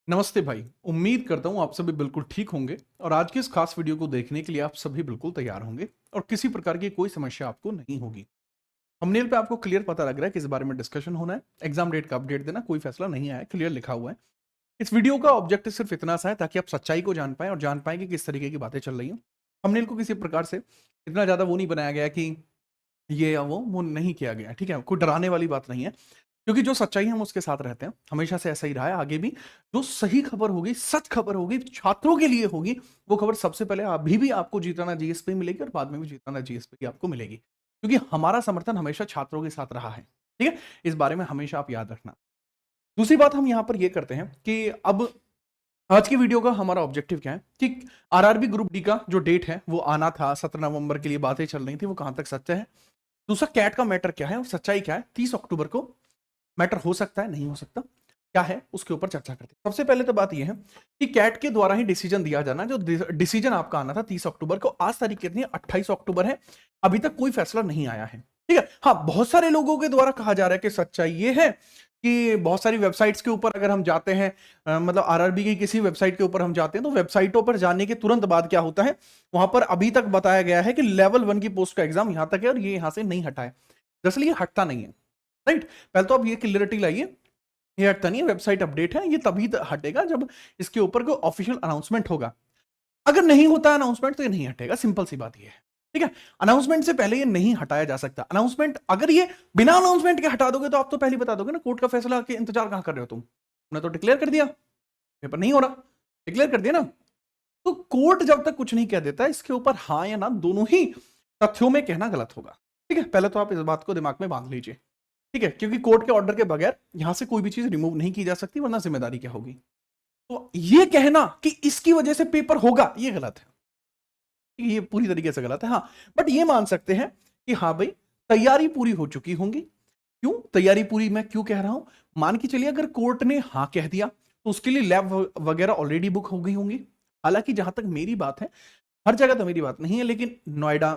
नमस्ते भाई। उम्मीद करता हूँ आप सभी बिल्कुल ठीक होंगे और आज की इस खास वीडियो को देखने के लिए आप सभी बिल्कुल तैयार होंगे और किसी प्रकार की कोई समस्या आपको नहीं होगी। थंबनेल पे आपको क्लियर पता लग रहा है किस बारे में डिस्कशन होना है। एग्जाम डेट का अपडेट देना, कोई फैसला नहीं आया, क्लियर लिखा हुआ है। इस वीडियो का ऑब्जेक्टिव सिर्फ इतना सा है ताकि आप सच्चाई को जान पाएं और जान पाएं कि किस तरीके की बातें चल रही हैं। थंबनेल को किसी प्रकार से इतना ज्यादा वो नहीं बनाया गया कि ये या वो नहीं किया गया, ठीक है। कोई डराने वाली बात नहीं है, क्योंकि जो सच्चाई है हम उसके साथ रहते हैं, हमेशा से ऐसा ही रहा है, आगे भी। जो सही खबर होगी, सच खबर होगी, छात्रों के लिए होगी, वो खबर सबसे पहले अभी भी आपको जीताना जीएस पे मिलेगी और बाद में भी जीताना जीएस पे आपको मिलेगी, क्योंकि हमारा समर्थन हमेशा छात्रों के साथ रहा है। ठीक है, इस बारे में हमेशा आप याद रखना। दूसरी बात हम यहां पर ये करते हैं कि अब आज की वीडियो का हमारा ऑब्जेक्टिव क्या है कि आरआरबी ग्रुप डी का जो डेट है वो आना था, 17 नवंबर के लिए बातें चल रही थी, वो कहां तक सच्चा है। दूसरा, कैट का मैटर क्या है और सच्चाई क्या है। 30 अक्टूबर को मैटर हो सकता है, नहीं हो सकता, क्या है उसके ऊपर चर्चा करते हैं। सबसे पहले तो बात यह है कि कैट के द्वारा ही डिसीजन दिया जाना, जो डिसीजन आपका आना था 30 अक्टूबर को। आज तारीख कितनी है? 28 अक्टूबर है। अभी तक कोई फैसला नहीं आया है, ठीक है। हाँ, बहुत सारे लोगों के द्वारा कहा जा रहा है कि सच्चाई ये है कि बहुत सारी वेबसाइट्स के ऊपर अगर हम जाते हैं, मतलब आरआरबी की किसी वेबसाइट के ऊपर हम जाते हैं, तो वेबसाइटों पर जाने के तुरंत बाद क्या होता है, वहां पर अभी तक बताया गया है कि लेवल 1 की पोस्ट का एग्जाम यहां तक है और ये यहां से नहीं हटा है। दरअसल ये हटता नहीं है, राइट। पहले तो आप ये क्लियरिटी लाइए, ये हटता नहीं है, वेबसाइट अपडेट है, ये तभी हटेगा जब इसके ऊपर कोई ऑफिशियल अनाउंसमेंट होगा। अगर नहीं होता अनाउंसमेंट तो ये नहीं हटेगा, सिंपल सी बात ये है, ठीक है। अनाउंसमेंट से पहले ये नहीं हटाया जा सकता। अनाउंसमेंट अगर ये बिना अनाउंसमेंट के हटा दोगे तो आप तो पहले बता दोगे ना, कोर्ट का फैसला के इंतजार कहां कर रहे हो तुमने तो डिक्लेयर कर दिया, पेपर नहीं हो रहा, डिक्लेयर कर दिया ना। तो कोर्ट जब तक कुछ नहीं कह देता इसके ऊपर हाँ या ना दोनों ही तथ्यों में कहना गलत होगा, ठीक है। पहले तो आप इस बात को दिमाग में बांध लीजिए, ठीक है, क्योंकि कोर्ट के ऑर्डर के बगैर यहां से कोई भी चीज रिमूव नहीं की जा सकती, वरना जिम्मेदारी क्या होगी। तो ये कहना कि इसकी वजह से पेपर होगा, ये गलत है, ये पूरी तरीके से गलत है। हाँ, बट ये मान सकते हैं कि हाँ भाई, तैयारी पूरी हो चुकी होंगी। क्यों तैयारी पूरी मैं क्यों कह रहा हूं? मान के चलिए अगर कोर्ट ने हाँ कह दिया तो उसके लिए लैब वगैरह ऑलरेडी बुक हो गई होंगी। हालांकि जहां तक मेरी बात है, हर जगह तो मेरी बात नहीं है, लेकिन नोएडा,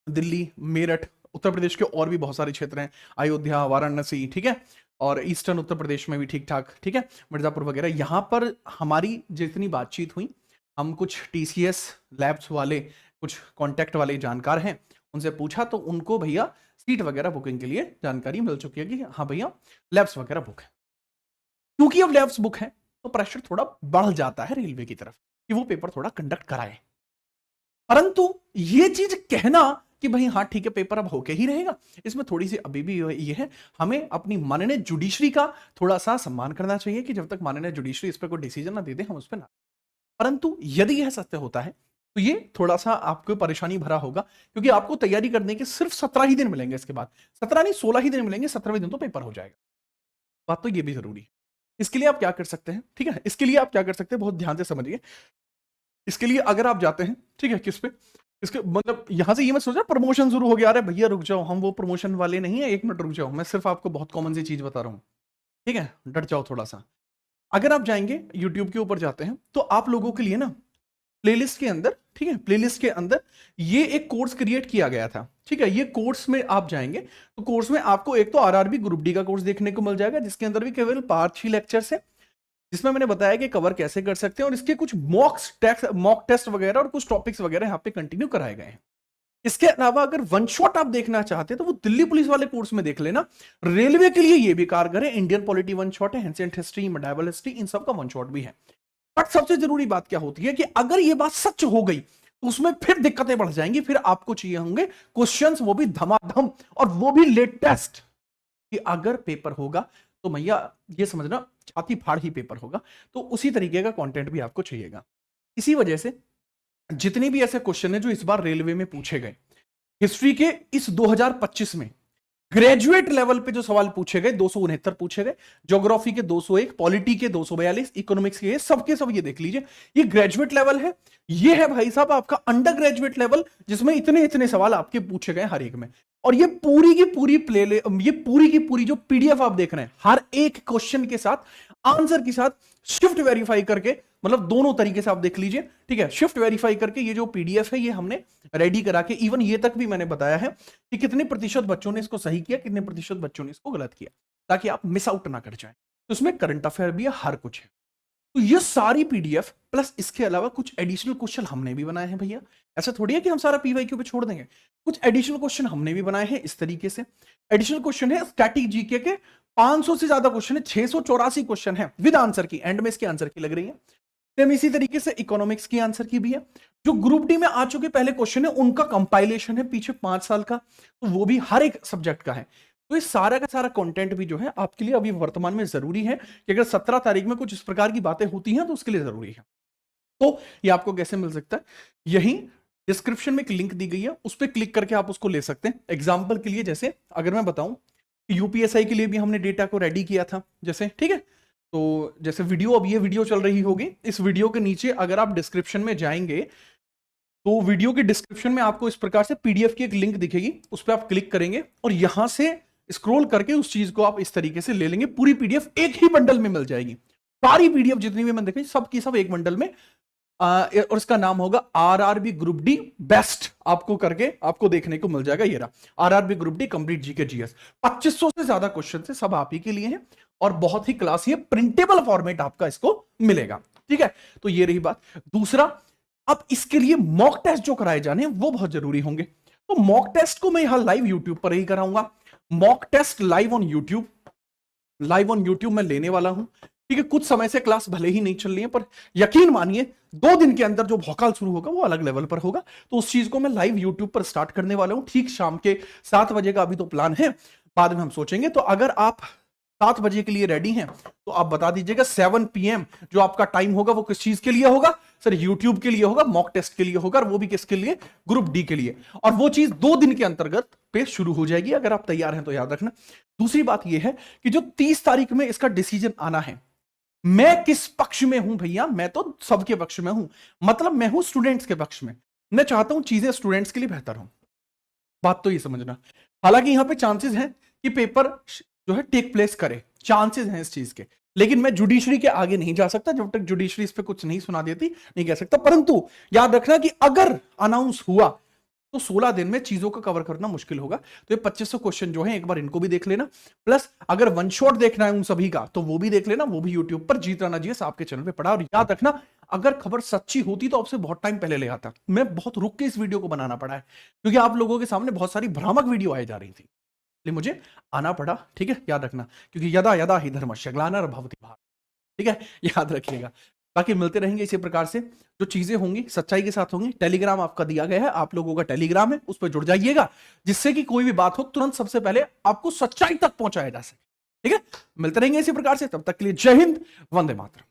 दिल्ली, मेरठ, उत्तर प्रदेश के और भी बहुत सारे क्षेत्र हैं, अयोध्या, वाराणसी, ठीक है, और ईस्टर्न उत्तर प्रदेश में भी ठीक ठाक, ठीक है, मिर्जापुर वगैरह, यहां पर हमारी जितनी बातचीत हुई, हम कुछ टीसीएस लैब्स वाले, कुछ कांटेक्ट वाले जानकार हैं, उनसे पूछा तो उनको भैया सीट वगैरह बुकिंग के लिए जानकारी मिल चुकी है कि हाँ भैया लैब्स वगैरह बुक है। क्योंकि अब लैब्स बुक है तो प्रेशर थोड़ा बढ़ जाता है रेलवे की तरफ कि वो पेपर थोड़ा कंडक्ट कराए। परंतु ये चीज कहना कि भाई हाँ ठीक है पेपर अब होके ही रहेगा, इसमें थोड़ी सी अभी भी ये है, हमें अपनी माननीय जुडिशरी का थोड़ा सा सम्मान करना चाहिए कि जब तक माननीय जुडिशरी इस पर कोई डिसीजन ना दे दे हम उस पर ना। परंतु यदि यह सत्य होता है तो ये थोड़ा सा आपको परेशानी भरा होगा, क्योंकि आपको तैयारी करने के सिर्फ 17 ही दिन मिलेंगे, इसके बाद 17 नहीं 16 ही दिन मिलेंगे, 17वें दिन तो पेपर हो जाएगा। बात तो ये भी जरूरी है। इसके लिए आप क्या कर सकते हैं, ठीक है, इसके लिए आप क्या कर सकते हैं बहुत ध्यान से समझिए। इसके लिए अगर आप जाते हैं, ठीक है, किस पे, इसके मतलब यहां से ये मत सोचा प्रमोशन शुरू हो गया, अरे भैया रुक जाओ, हम वो प्रमोशन वाले नहीं है, 1 मिनट रुक जाओ, मैं सिर्फ आपको बहुत कॉमन सी चीज बता रहा हूं, ठीक है, डट जाओ थोड़ा सा। अगर आप जाएंगे यूट्यूब के ऊपर जाते हैं तो आप लोगों के लिए ना प्लेलिस्ट के अंदर, ठीक है, प्लेलिस्ट के अंदर ये एक कोर्स क्रिएट किया गया था, ठीक है। ये कोर्स में आप जाएंगे तो कोर्स में आपको एक तो आरआरबी ग्रुप डी का कोर्स देखने को मिल जाएगा, जिसके अंदर भी केवल 5-6 लेक्चर्स है, जिसमें मैंने बताया कि कवर कैसे कर सकते हैं, और इसके कुछ मॉक टेस्ट वगैरह और कुछ टॉपिक्स वगैरह यहाँ पे कंटिन्यू कराए गए हैं। इसके अलावा अगर वन शॉट आप देखना चाहते हैं तो वो दिल्ली पुलिस वाले कोर्स में देख लेना, रेलवे के लिए ये भी कारगर है, इंडियन पॉलिटी वन शॉट है, एंशिएंट हिस्ट्री, मेडिवल हिस्ट्री, इन सब का वन शॉट भी है। बट सबसे जरूरी बात क्या होती है कि अगर ये बात सच हो गई तो उसमें फिर दिक्कतें बढ़ जाएंगी, फिर आपको चाहिए होंगे क्वेश्चंस, वो भी धमाधम, और वो भी लेटेस्ट, कि अगर पेपर होगा तो भैया ये समझना छाती फाड़ ही पेपर होगा, तो उसी तरीके का कंटेंट भी आपको चाहिएगा। इसी वजह से जितने भी ऐसे क्वेश्चन है जो इस बार रेलवे में पूछे गए, हिस्ट्री के इस 2025 में ग्रेजुएट लेवल पे जो सवाल पूछे गए 269 पूछे गए, ज्योग्राफी के 201, पॉलिटी के 242, इकोनॉमिक्स के सबके सब ये देख लीजिए, ये ग्रेजुएट लेवल है। ये है भाई साहब आपका अंडर ग्रेजुएट लेवल, जिसमें इतने इतने सवाल आपके पूछे गए हर एक में। और ये पूरी की पूरी ये पूरी की पूरी जो पीडीएफ आप देख रहे हैं, हर एक क्वेश्चन के साथ आंसर के साथ शिफ्ट वेरीफाई करके, मतलब दोनों तरीके से आप देख लीजिए, ठीक है, शिफ्ट वेरीफाई करके ये जो पीडीएफ है ये हमने रेडी करा के, इवन ये तक भी मैंने बताया है कि कितने प्रतिशत बच्चों ने इसको सही किया, कितने प्रतिशत बच्चों ने इसको गलत किया, ताकि आप मिस आउट ना कर जाए। तो इसमें करंट अफेयर भी है, हर कुछ है। तो ये सारी पीडीएफ प्लस इसके अलावा कुछ एडिशनल क्वेश्चन हमने भी बनाए हैं भैया। ऐसा थोड़ी है कि हम सारा पीवाईक्यू पे छोड़ देंगे, कुछ एडिशनल क्वेश्चन हमने भी बनाए हैं इस तरीके से। एडिशनल क्वेश्चन है स्टैटिक जीके के 500 से ज्यादा क्वेश्चन है, 684 क्वेश्चन है विद आंसर की, एंड में इसके आंसर की लग रही है। सेम इसी तरीके से इकोनॉमिक्स की आंसर की भी है। जो ग्रुप डी में आ चुके पहले क्वेश्चन है उनका कंपाइलेशन है पीछे 5 साल का, तो वो भी हर एक सब्जेक्ट का है। तो ये सारा का सारा कंटेंट भी जो है आपके लिए अभी वर्तमान में जरूरी है कि अगर 17 तारीख में कुछ इस प्रकार की बातें होती हैं तो उसके लिए जरूरी है। तो ये आपको कैसे मिल सकता है, यही डिस्क्रिप्शन में एक लिंक दी गई है, उस पर क्लिक करके आप उसको ले सकते हैं। एग्जाम्पल के लिए जैसे अगर मैं बताऊं, यूपीएसआई के लिए भी हमने डेटा को रेडी किया था जैसे, ठीक है। तो जैसे वीडियो, अब ये वीडियो चल रही होगी, इस वीडियो के नीचे अगर आप डिस्क्रिप्शन में जाएंगे तो वीडियो के डिस्क्रिप्शन में आपको इस प्रकार से पीडीएफ की एक लिंक दिखेगी, उस पर आप क्लिक करेंगे और यहां से स्क्रॉल करके उस चीज को आप इस तरीके से ले लेंगे। पूरी पीडीएफ एक ही बंडल में मिल जाएगी, सारी पीडीएफ जितनी भी मैंने देखी सब की सब एक बंडल में। और इसका नाम होगा आरआरबी ग्रुप डी बेस्ट, आपको करके आपको देखने को मिल जाएगा। ये रहा RRB group D complete GK GS, 2500 से ज्यादा क्वेश्चन है, सब आप ही के लिए हैं और बहुत ही क्लासी है, प्रिंटेबल फॉर्मेट आपका इसको मिलेगा, ठीक है। तो ये रही बात। दूसरा, अब इसके लिए मॉक टेस्ट जो कराए जाने वो बहुत जरूरी होंगे। तो मॉक टेस्ट को मैं यहां लाइव यूट्यूब पर ही कराऊंगा। Mock test live on YouTube मैं लेने वाला हूं, ठीक है। कुछ समय से क्लास भले ही नहीं चल रही है, पर यकीन मानिए 2 दिन के अंदर जो भौकाल शुरू होगा वो अलग लेवल पर होगा। तो उस चीज को मैं लाइव यूट्यूब पर स्टार्ट करने वाला हूं, ठीक शाम के 7 बजे का अभी तो प्लान है, बाद में हम सोचेंगे। तो अगर आप 7 बजे के लिए रेडी हैं तो आप बता दीजिएगा। 7 PM जो आपका टाइम होगा वो किस चीज के लिए होगा सर? यूट्यूब के लिए होगा, मॉक टेस्ट के लिए होगा, और वो भी किसके लिए? ग्रुप डी के लिए। और वो चीज 2 दिन के अंतर्गत पे शुरू हो जाएगी, अगर आप तैयार हैं तो याद रखना। दूसरी बात यह है कि जो 30 तारीख में इसका डिसीजन आना है, मैं किस पक्ष में हूं भैया? मैं तो सबके पक्ष में हूं, मतलब मैं हूं स्टूडेंट्स के पक्ष में। मैं चाहता हूं चीजें स्टूडेंट्स के लिए बेहतर हो, बात तो ये समझना। हालांकि यहां पे चांसेस हैं कि पेपर जो है टेक प्लेस करे, चांसेस हैं इस चीज के, लेकिन मैं जुडिशरी के आगे नहीं जा सकता जब तक जुडिशरी इस पे कुछ नहीं सुना देती, नहीं कह सकता। परंतु याद रखना कि अगर अनाउंस हुआ तो 16 दिन में चीजों को कवर करना मुश्किल होगा। तो ये 2500 क्वेश्चन जो है एक बार इनको भी देख लेना, प्लस अगर वन शॉट देखना है उन सभी का तो वो भी देख लेना, वो भी यूट्यूब पर जीत राणा जी आपके चैनल पे पड़ा। और याद रखना, अगर खबर सच्ची होती तो आपसे बहुत टाइम पहले ले आता, मैं बहुत रुक के इस वीडियो को बनाना पड़ा है, क्योंकि आप लोगों के सामने बहुत सारी भ्रामक वीडियो आई जा रही थी, इसलिए मुझे आना पड़ा, ठीक है। याद रखना, क्योंकि यदा यदा ही धर्मस्य ग्लानिर्भवति भारत, ठीक है, याद रखिएगा। बाकी मिलते रहेंगे इसी प्रकार से, जो चीजें होंगी सच्चाई के साथ होंगी। टेलीग्राम आपका दिया गया है, आप लोगों का टेलीग्राम है, उस पर जुड़ जाइएगा, जिससे कि कोई भी बात हो तुरंत सबसे पहले आपको सच्चाई तक पहुंचाया जा सके, ठीक है। मिलते रहेंगे इसी प्रकार से, तब तक के लिए जय हिंद, वंदे मातरम।